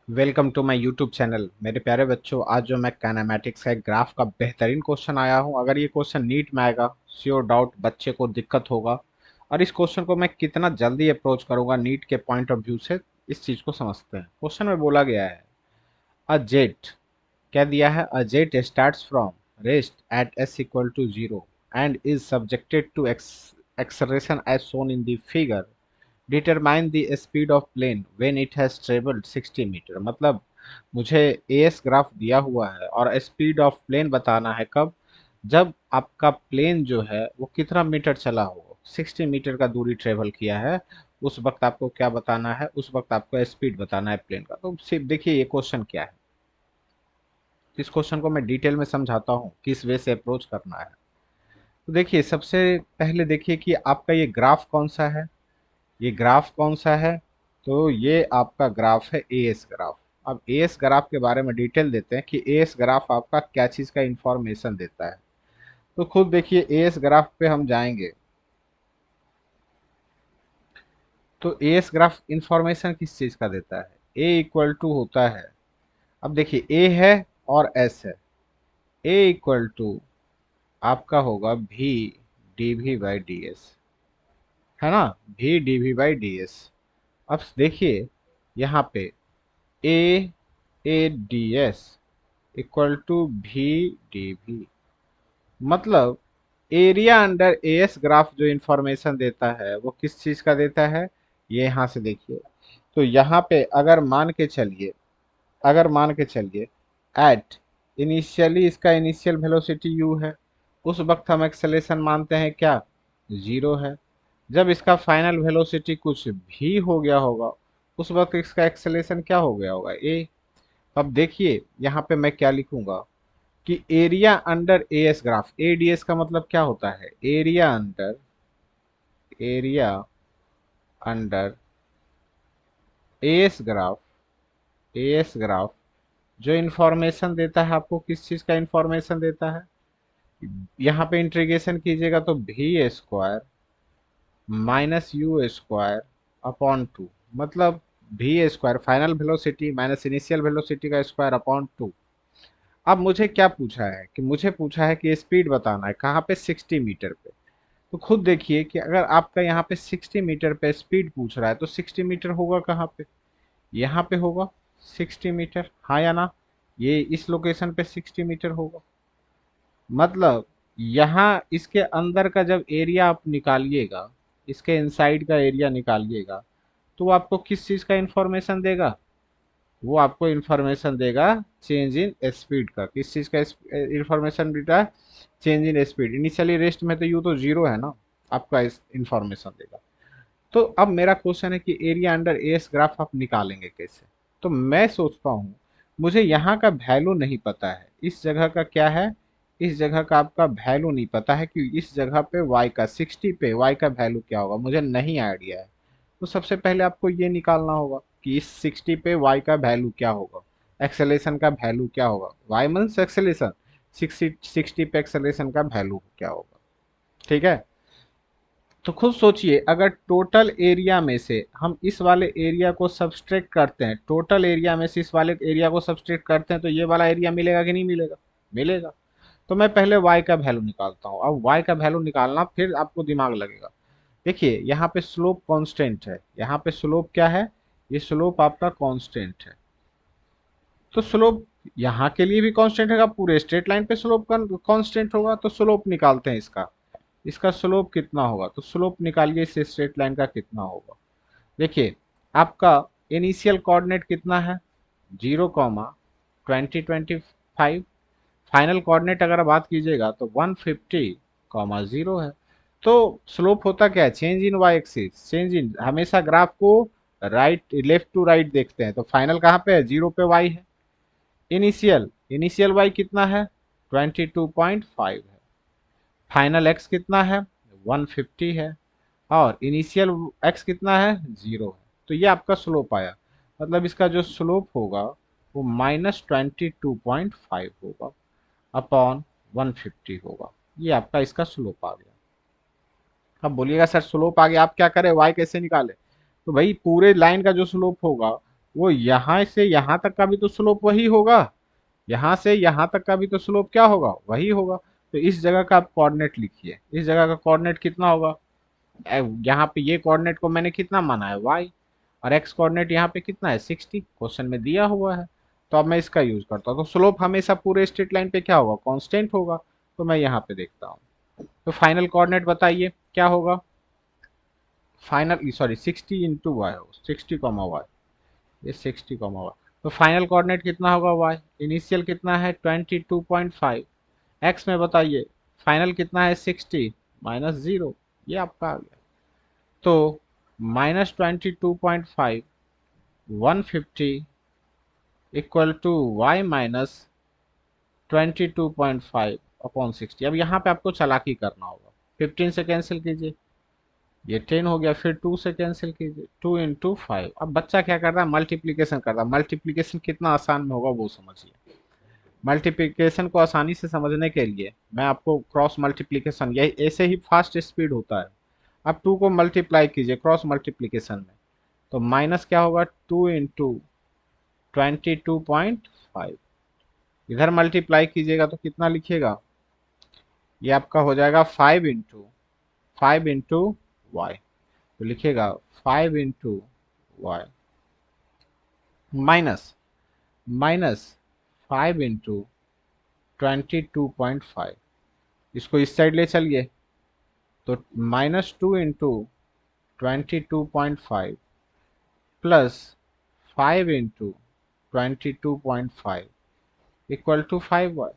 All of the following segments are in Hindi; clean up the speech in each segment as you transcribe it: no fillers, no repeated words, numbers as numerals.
Welcome to my YouTube channel. मेरे प्यारे बच्चों, आज जो मैं काइनेमैटिक्स का एक ग्राफ का बेहतरीन क्वेश्चन आया हूँ। अगर ये क्वेश्चन नीट में आएगा, श्योर डाउट बच्चे को दिक्कत होगा। और इस क्वेश्चन को मैं कितना जल्दी अप्रोच करूंगा नीट के पॉइंट ऑफ व्यू से, इस चीज को समझते हैं। क्वेश्चन में बोला गया है अ जेट, क्या दिया है, a jet starts from rest at s equal to 0 and is subjected to acceleration as shown in the figure. Determine the speed of plane when it has travelled 60 metre. मतलब मुझे एस ग्राफ दिया हुआ है और स्पीड ऑफ प्लेन बताना है कब, जब आपका प्लेन जो है वो कितना मीटर चला हो, 60 मीटर का दूरी ट्रेवल किया है, उस वक्त आपको क्या बताना है, उस वक्त आपको स्पीड बताना है प्लेन का। तो सिर्फ देखिए ये क्वेश्चन क्या है। इस क्वेश्चन को मैं डिटेल में समझाता हूँ किस वे से अप्रोच करना है। तो देखिए सबसे पहले देखिए कि आपका ये ग्राफ कौन सा है। ये ग्राफ कौन सा है, तो ये आपका ग्राफ है एएस ग्राफ। अब एएस ग्राफ के बारे में डिटेल देते हैं कि एएस ग्राफ आपका क्या चीज़ का इंफॉर्मेशन देता है। तो खुद देखिए एएस ग्राफ पे हम जाएंगे तो एएस ग्राफ इंफॉर्मेशन किस चीज़ का देता है, ए इक्वल टू होता है। अब देखिए ए है और एस है। ए इक्वल टू आपका होगा भी D V by D S, है ना, भी D V by D S. अब देखिए यहाँ पे A A D S equal to भी डी वी। मतलब एरिया अंडर एएस ग्राफ जो इंफॉर्मेशन देता है वो किस चीज का देता है, ये यहाँ से देखिए। तो यहाँ पे अगर मान के चलिए एट इनिशियली इसका इनिशियल वेलोसिटी यू है, उस वक्त हम एक्सेलेरेशन मानते हैं क्या, जीरो है। जब इसका फाइनल वेलोसिटी कुछ भी हो गया होगा, उस वक्त इसका एक्सेलेरेशन क्या हो गया होगा, ए। अब देखिए यहाँ पे मैं क्या लिखूंगा कि area under AS graph, ADS का मतलब क्या होता है, area under AS graph. As graph जो इंफॉर्मेशन देता है आपको, किस चीज का इंफॉर्मेशन देता है, यहाँ पे इंटीग्रेशन कीजिएगा तो भी square minus you square upon two. मतलब भी square final velocity minus initial velocity का स्क्वायर अपॉन टू। अब मुझे क्या पूछा है कि मुझे पूछा है कि स्पीड बताना है कहाँ पे, 60 मीटर पे। तो खुद देखिए कि अगर आपका यहाँ पे 60 मीटर पे स्पीड पूछ रहा है तो 60 मीटर होगा कहाँ पे, यहाँ पे होगा 60 मीटर, हाँ या ना। ये इस लोकेशन पे 60 मीटर होगा। मतलब यहाँ इसके अंदर का जब एरिया आप निकालिएगा, इसके इनसाइड का एरिया निकालिएगा, तो वो आपको किस चीज़ का इंफॉर्मेशन देगा, वो आपको इंफॉर्मेशन देगा चेंज इन स्पीड का। किस चीज़ का इंफॉर्मेशन देता है, change in speed. Initially rest में तो यू तो जीरो है ना, आपका इस इंफॉर्मेशन देगा। तो अब मेरा क्वेश्चन है कि एरिया अंडर एस ग्राफ आप निकालेंगे कैसे। तो मैं सोचता हूँ, मुझे यहाँ का वैल्यू नहीं पता है, इस जगह का क्या है, इस जगह का आपका वैल्यू नहीं पता है कि इस जगह पे y का 60 पे y का वैल्यू क्या होगा, मुझे नहीं आइडिया है। तो सबसे पहले आपको ये निकालना होगा कि इस 60 पे y का वैल्यू क्या होगा, एक्सेलेरेशन का वैल्यू क्या होगा, y मीन्स एक्सेलेरेशन, 60 पे एक्सेलेरेशन का वैल्यू क्या होगा। ठीक है। तो खुद सोचिए, अगर टोटल एरिया में से हम इस वाले एरिया को सब्सट्रैक्ट करते हैं, टोटल एरिया में से इस वाले एरिया को सब्सट्रैक्ट करते हैं, तो ये वाला एरिया मिलेगा कि नहीं मिलेगा, मिलेगा। तो मैं पहले y का वैल्यू निकालता हूँ। अब y का वैल्यू निकालना फिर आपको दिमाग लगेगा। देखिए यहाँ पे स्लोप कांस्टेंट है, यहाँ पे स्लोप क्या है, ये स्लोप आपका कांस्टेंट है। तो स्लोप यहाँ के लिए भी कांस्टेंट होगा, पूरे स्ट्रेट लाइन पे स्लोप कांस्टेंट होगा। तो स्लोप निकालते हैं इसका, इसका स्लोप कितना होगा, तो स्लोप निकालिए इस स्ट्रेट लाइन का कितना होगा। देखिए आपका इनिशियल कोऑर्डिनेट कितना है, 0, 20, 25। फाइनल कोऑर्डिनेट अगर बात कीजिएगा तो 150, 0 है। तो स्लोप होता क्या है, change in Y axis, change in, हमेशा ग्राफ को राइट लेफ्ट टू राइट देखते हैं। तो फाइनल कहाँ पे है, 0 पे वाई है। इनिशियल इनिशियल वाई कितना है, 22.5 है। फाइनल एक्स कितना है, 150 है। और इनिशियल एक्स कितना है, 0 है। तो ये आपका स्लोप आया। मतलब इसका जो स्लोप होगा वो -22.5 होगा अपॉन 150 होगा। ये आपका इसका स्लोप आ गया। अब बोलिएगा सर स्लोप आ गया, आप क्या करें, वाई कैसे निकाले। तो भाई पूरे लाइन का जो स्लोप होगा वो यहाँ से यहाँ तक का भी तो स्लोप वही होगा, यहाँ से यहाँ तक का भी तो स्लोप क्या होगा, वही होगा। तो इस जगह का आप कोऑर्डिनेट लिखिए, इस जगह का कोऑर्डिनेट कितना होगा। यहाँ पे ये कोऑर्डिनेट को मैंने कितना माना है, y, और x कोऑर्डिनेट यहाँ पे कितना है, 60, क्वेश्चन में दिया हुआ है। तो अब मैं इसका यूज करता हूँ, तो स्लोप हमेशा पूरे स्ट्रेट लाइन पे क्या होगा, कांस्टेंट होगा। तो मैं यहाँ पे देखता हूँ, तो फाइनल कोऑर्डिनेट बताइए क्या होगा। फाइनल सॉरी 60 × y हो, 60, ये 60, तो फाइनल कोऑर्डिनेट कितना होगा y, इनिशियल कितना है 22.5, x में बताइए फाइनल कितना है 60 -0, ये आपका आ गया। तो -22.5 150 इक्वल टू y -22.5/60। अब यहाँ पे आपको चालाकी करना होगा, 15 से कैंसिल कीजिए, ये 10 हो गया, फिर 2 से कैंसिल कीजिए, 2 × 5। अब बच्चा क्या कर रहा है, मल्टीप्लीकेशन कर रहा है। मल्टीप्लीकेशन कितना आसान में होगा वो समझिए। मल्टीप्लिकेशन को आसानी से समझने के लिए मैं आपको क्रॉस मल्टीप्लिकेशन, यही ऐसे ही फास्ट स्पीड होता है। आप 2 को मल्टीप्लाई कीजिए क्रॉस मल्टीप्लिकेशन में, तो माइनस क्या होगा, 2 × 22.5। इधर मल्टीप्लाई कीजिएगा तो कितना लिखिएगा, ये आपका हो जाएगा 5 × y। तो लिखिएगा 5 × y माइनस माइनस 5 × 22.5। इसको इस साइड ले चलिए, तो -2 × 22.5 प्लस 5 × 22.5 इक्वल टू 5y।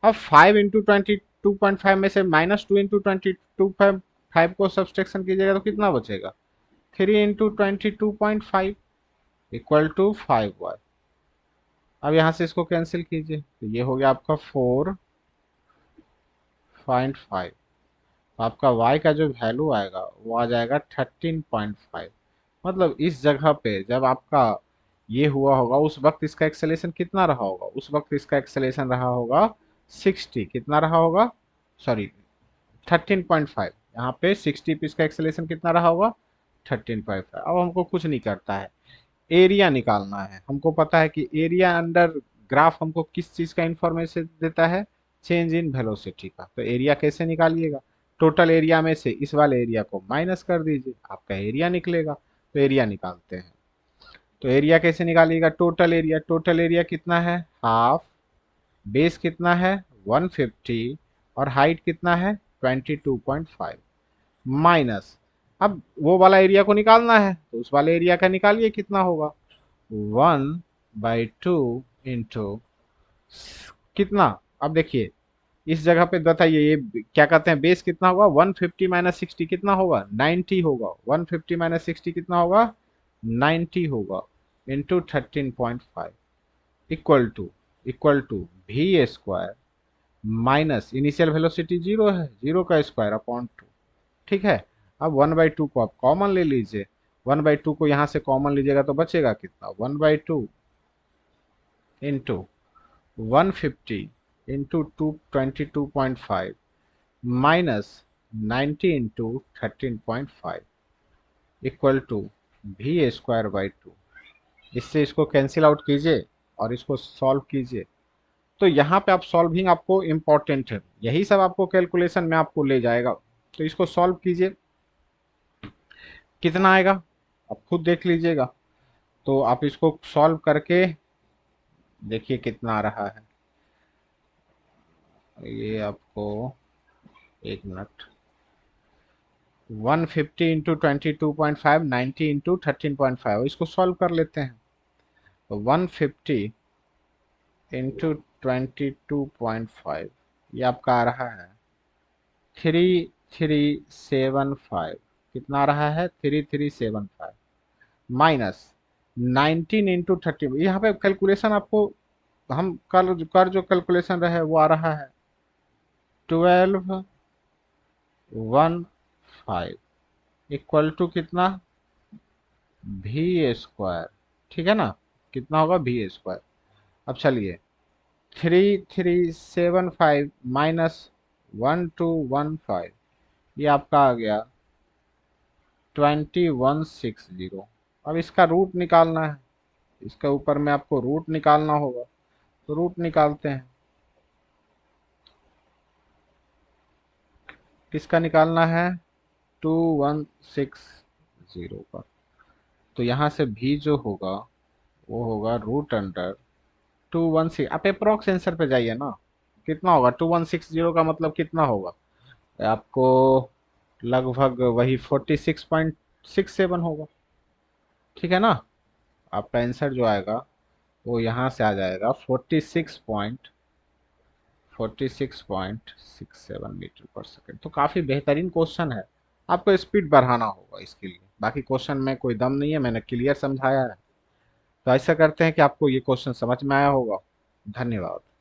अब 5 × 22.5 में से -2 × 22.5 को सब्सट्रैक्शन कीजिएगा तो कितना बचेगा, 3 × 22.5 इक्वल टू 5y। अब यहाँ से इसको कैंसिल कीजिए, तो ये हो गया आपका 4.5। तो आपका y का जो वैल्यू आएगा वो आ जाएगा 13.5। मतलब इस जगह पे जब आपका ये हुआ होगा उस वक्त इसका एक्सेलेरेशन कितना रहा होगा, उस वक्त इसका एक्सेलेरेशन रहा होगा 60, कितना रहा होगा, सॉरी 13.5। यहाँ पे 60 पे इसका एक्सेलेरेशन कितना रहा होगा, 13.5। अब हमको कुछ नहीं करता है, एरिया निकालना है। हमको पता है कि एरिया अंडर ग्राफ हमको किस चीज का इंफॉर्मेशन देता है, चेंज इन वेलोसिटी का। तो एरिया कैसे निकालिएगा, टोटल एरिया में से इस वाले एरिया को माइनस कर दीजिए, आपका एरिया निकलेगा। तो एरिया निकालते हैं, तो एरिया कैसे निकालिएगा, टोटल एरिया, टोटल एरिया कितना है हाफ, बेस कितना है 150, और हाइट कितना है 22.5, माइनस, अब वो वाला एरिया को निकालना है तो उस वाले एरिया का निकालिए कितना होगा, 1/2 इंटू कितना। अब देखिए इस जगह पे बताइए ये क्या कहते हैं, बेस कितना होगा, 150 -60 कितना होगा, 90 होगा। 150 -60 कितना होगा, 90 होगा, into 13.5 equal to v² minus initial velocity 0 है, 0 का स्क्वायर अपॉन 2। ठीक है, अब 1/2 को आप कॉमन ले लीजिए, 1/2 को यहाँ से कॉमन लीजिएगा तो बचेगा कितना, 1/2 into 150 into 22.5 minus 90 into 13.5 equal to v²/2। इससे इसको कैंसिल आउट कीजिए और इसको सॉल्व कीजिए। तो यहाँ पे आप सॉल्विंग आपको इम्पोर्टेंट है, यही सब आपको कैलकुलेशन में आपको ले जाएगा। तो इसको सॉल्व कीजिए, कितना आएगा आप खुद देख लीजिएगा। तो आप इसको सॉल्व करके देखिए कितना आ रहा है, ये आपको एक मिनट, 150 इंटू 22.5, 90 इंटू 13.5, इसको सॉल्व कर लेते हैं। तो 150 इंटू 22.5 ये आपका आ रहा है 3375, कितना आ रहा है 3375, माइनस 19 इंटू 30। यहाँ पे कैलकुलेशन आपको हम कर जो कैलकुलेशन रहे वो आ रहा है 1215 इक्वल टू कितना, v²। ठीक है ना, कितना होगा v²। अब चलिए 3375 -1215, ये आपका आ गया 2160। अब इसका रूट निकालना है, इसके ऊपर में आपको रूट निकालना होगा, तो रूट निकालते हैं। किसका निकालना है? 2160 का। तो यहाँ से भी जो होगा वो होगा रूट अंडर 216। आप अप्रोक्स आंसर पे जाइए ना, कितना होगा 2160 का मतलब कितना होगा आपको? लगभग वही 46.67 होगा। ठीक है ना? आपका आंसर जो आएगा वो यहाँ से आ जाएगा 46.67 मीटर पर सेकेंड। तो काफ़ी बेहतरीन क्वेश्चन है। आपको स्पीड बढ़ाना होगा इसके लिए, बाकी क्वेश्चन में कोई दम नहीं है, मैंने क्लियर समझाया है। तो ऐसा करते हैं कि आपको ये क्वेश्चन समझ में आया होगा। धन्यवाद।